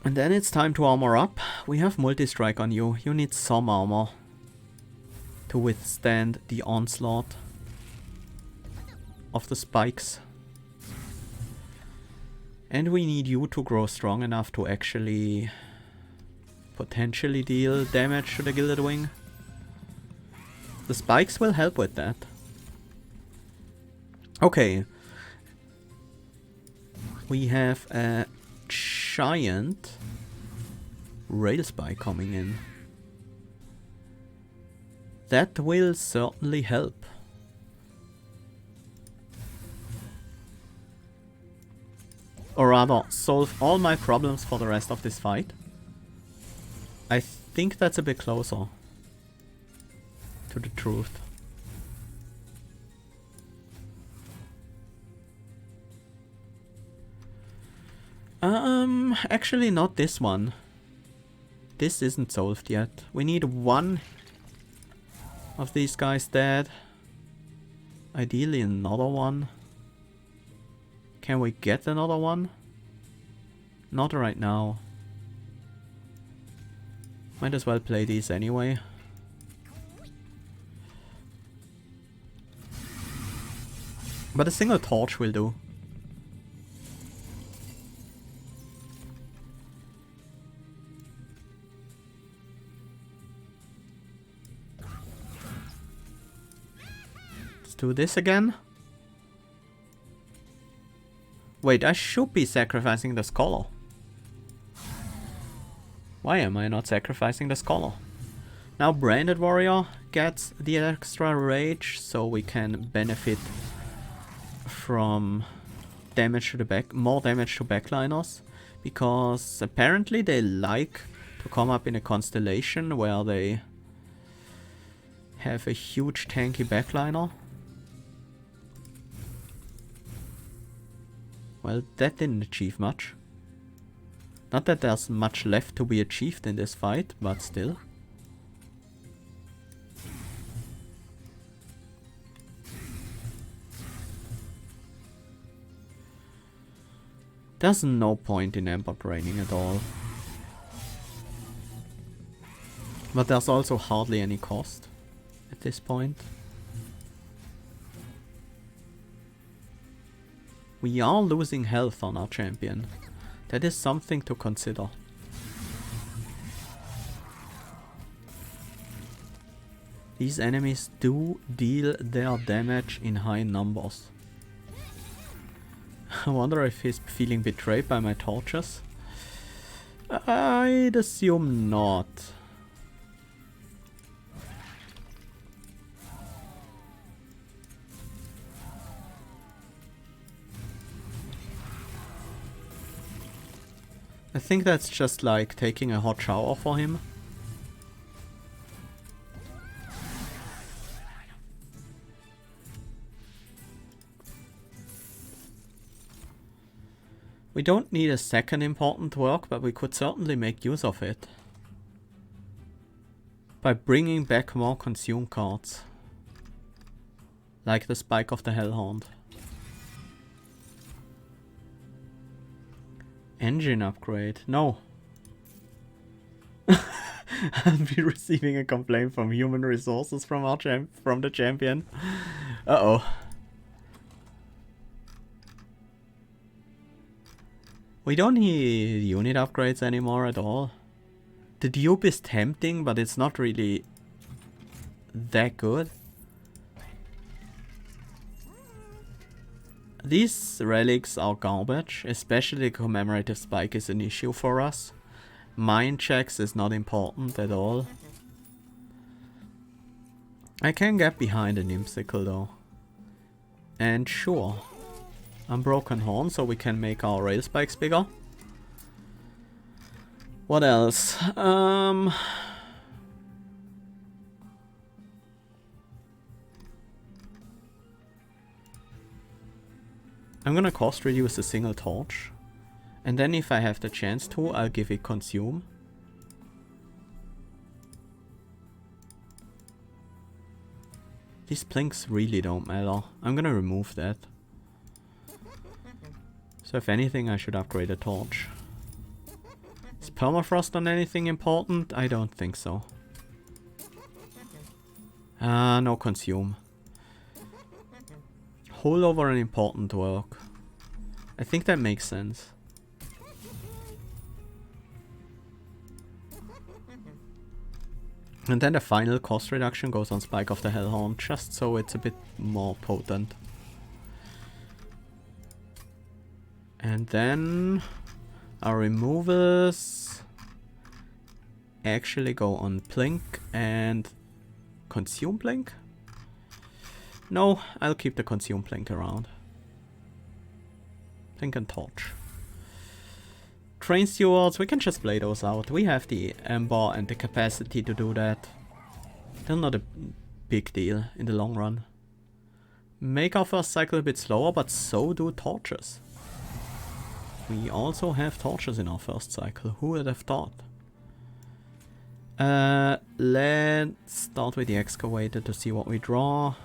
And then it's time to armor up. We have multi-strike on you. You need some armor to withstand the onslaught of the spikes. And we need you to grow strong enough to actually potentially deal damage to the Gilded Wing. The spikes will help with that. Okay. We have a giant rail spike coming in. That will certainly help. Or rather, solve all my problems for the rest of this fight. I think that's a bit closer to the truth. Actually not this one. This isn't solved yet. We need one of these guys dead. Ideally another one. Can we get another one? Not right now. Might as well play these anyway. But a single torch will do. Let's do this again. Wait, I should be sacrificing the Scholar. Why am I not sacrificing the Scholar? Now Branded Warrior gets the extra rage, so we can benefit from damage to the back, more damage to backliners, because apparently they like to come up in a constellation where they have a huge tanky backliner. Well, that didn't achieve much. Not that there's much left to be achieved in this fight, but still. There's no point in Ember Draining at all. But there's also hardly any cost at this point. We are losing health on our champion. That is something to consider. These enemies do deal their damage in high numbers. I wonder if he's feeling betrayed by my torches. I'd assume not. I think that's just like taking a hot shower for him. We don't need a second important work, but we could certainly make use of it by bringing back more consume cards, like the Spike of the Hellhorned. Engine upgrade? No. I'll be receiving a complaint from human resources from our from the champion. Uh-oh. We don't need unit upgrades anymore at all. The dupe is tempting, but it's not really that good. These relics are garbage, especially the commemorative spike is an issue for us. Mind checks is not important at all. I can get behind a Nimsicle though. And sure, Unbroken Horn, so we can make our rail spikes bigger. What else? I'm gonna cost reduce a single torch. And then if I have the chance to, I'll give it consume. These blinks really don't matter. I'm gonna remove that. So if anything, I should upgrade a torch. Is permafrost on anything important? I don't think so. No consume. Hold over an important work. I think that makes sense. And then the final cost reduction goes on Spike of the Hellhorned, just so it's a bit more potent. And then our removers actually go on Blink and Consume Blink? No, I'll keep the Consume Blink around. Blink and Torch. Train Stewards, we can just play those out. We have the Ember and the capacity to do that. They're not a big deal in the long run. Make our first cycle a bit slower, but so do torches. We also have torches in our first cycle. Who would have thought? Let's start with the excavator to see what we draw.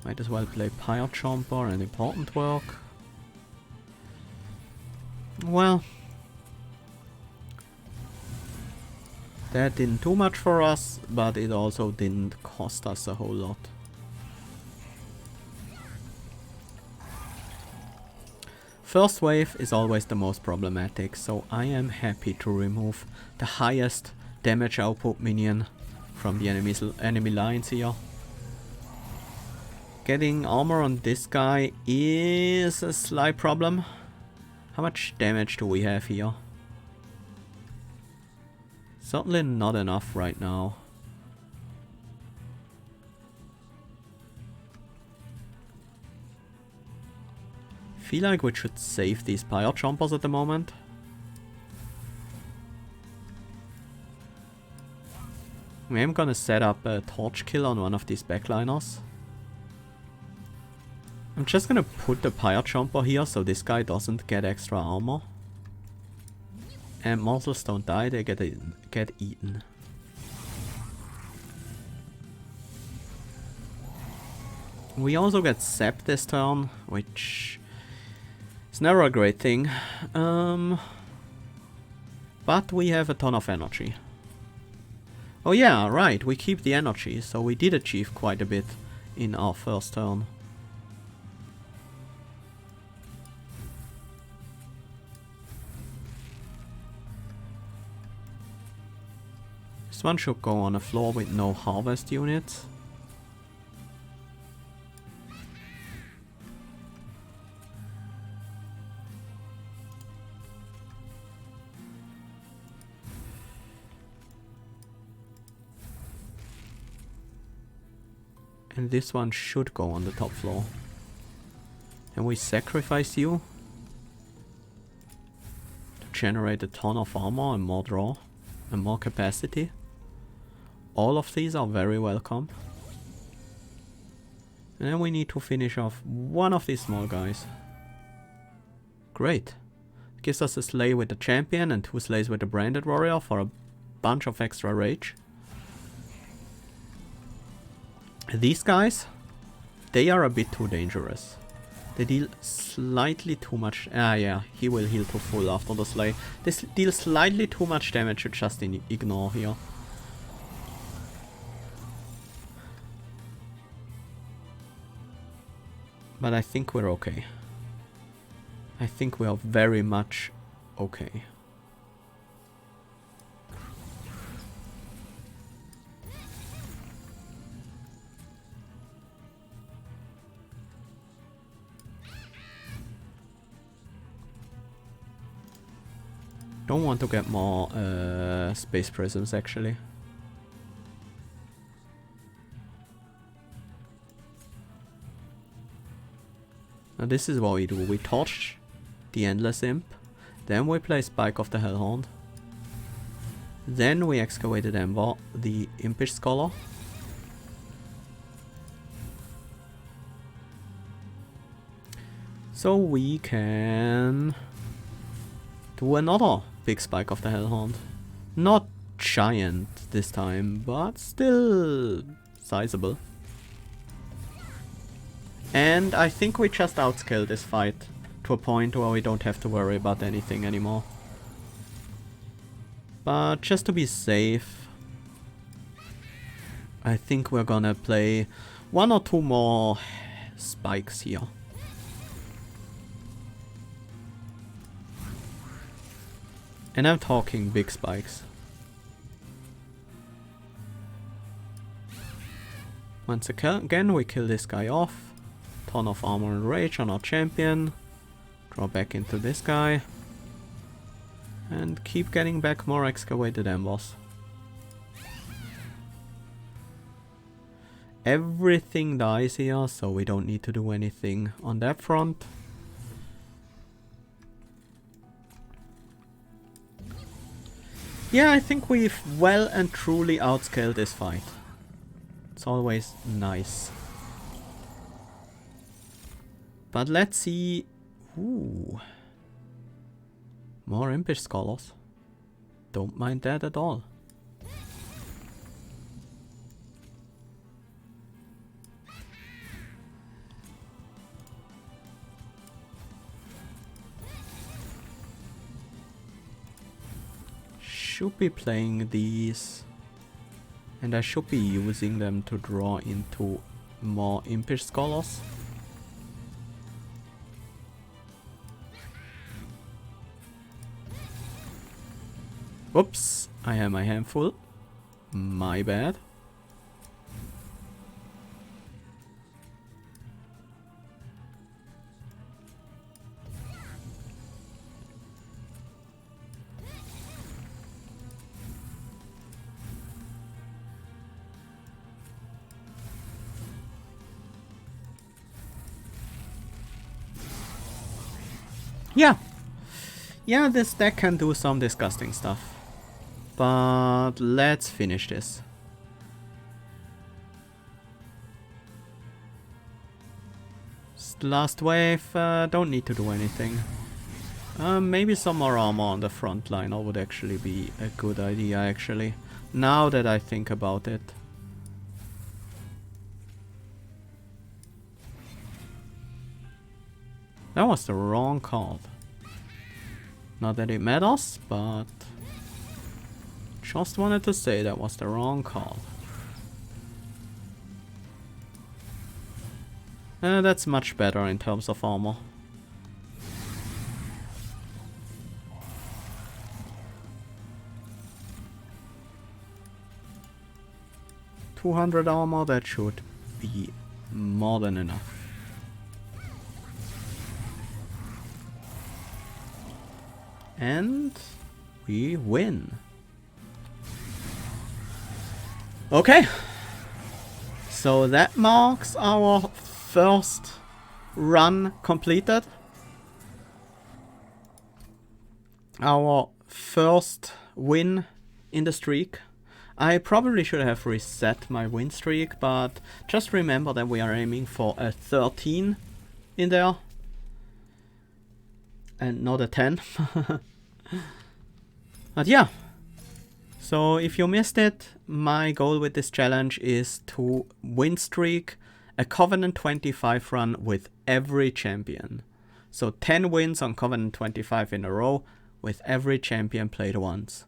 Might as well play Pyre Chomper and important work. Well, that didn't do much for us, but it also didn't cost us a whole lot. First wave is always the most problematic, so I am happy to remove the highest damage output minion from the enemy lines here. Getting armor on this guy is a slight problem. How much damage do we have here? Certainly not enough right now. Feel like we should save these Pyre Chompers at the moment. I am gonna set up a torch kill on one of these backliners. I'm just gonna put the Pyre Chomper here so this guy doesn't get extra armor. And mortals don't die, they get eaten. We also get Zap this turn, which is never a great thing. But we have a ton of energy. Oh yeah, right, we keep the energy, so we did achieve quite a bit in our first turn. This one should go on a floor with no harvest units. And this one should go on the top floor. And we sacrifice you to generate a ton of armor and more draw and more capacity. All of these are very welcome. And then we need to finish off one of these small guys. Great. Gives us a sleigh with the champion and 2 sleighs with the branded warrior for a bunch of extra rage. These guys, they are a bit too dangerous. They deal slightly too much. Yeah, he will heal to full after the sleigh. They deal slightly too much damage to just ignore here. But I think we're okay. I think we are very much okay. Don't want to get more space prisms actually. Now this is what we do. We torch the Endless Imp. Then we play Spike of the Hellhorned. Then we excavated the Impish Scholar. So we can do another big Spike of the Hellhorned. Not giant this time, but still sizable. And I think we just outscale this fight to a point where we don't have to worry about anything anymore. But just to be safe, I think we're gonna play 1 or 2 more spikes here. And I'm talking big spikes. Once again, we kill this guy off. Ton of armor and rage on our champion. Draw back into this guy. And keep getting back more excavated embers. Everything dies here, so we don't need to do anything on that front. Yeah, I think we've well and truly outscaled this fight. It's always nice. But let's see. Ooh. More Impish Scholars. Don't mind that at all. Should be playing these. And I should be using them to draw into more Impish Scholars. Whoops, I have my hand full. My bad. Yeah, this deck can do some disgusting stuff. But let's finish this. Last wave, don't need to do anything. Maybe some more armor on the front liner would actually be a good idea, actually. Now that I think about it. That was the wrong card. Not that it matters, but just wanted to say that was the wrong card. That's much better in terms of armor. $200 armor, that should be more than enough. And we win. Okay. So that marks our first run completed. Our first win in the streak. I probably should have reset my win streak, but just remember that we are aiming for a 13 in there. And not a 10. But yeah. So if you missed it, my goal with this challenge is to win streak a Covenant 25 run with every champion. So 10 wins on Covenant 25 in a row with every champion played once.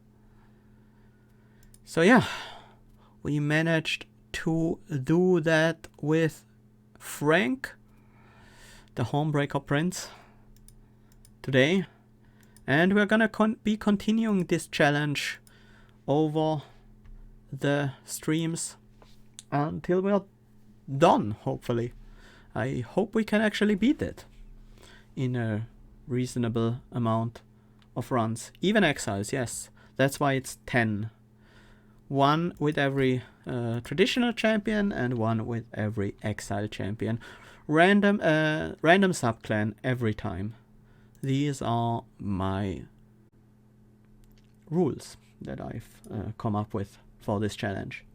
So yeah, we managed to do that with Frank. the Homebreaker Prince today. And we're gonna be continuing this challenge over the streams until we're done, hopefully. I hope we can actually beat it in a reasonable amount of runs. Even exiles, yes. That's why it's 10. 1 with every traditional champion and 1 with every exile champion. Random subclan every time. These are my rules that I've come up with for this challenge.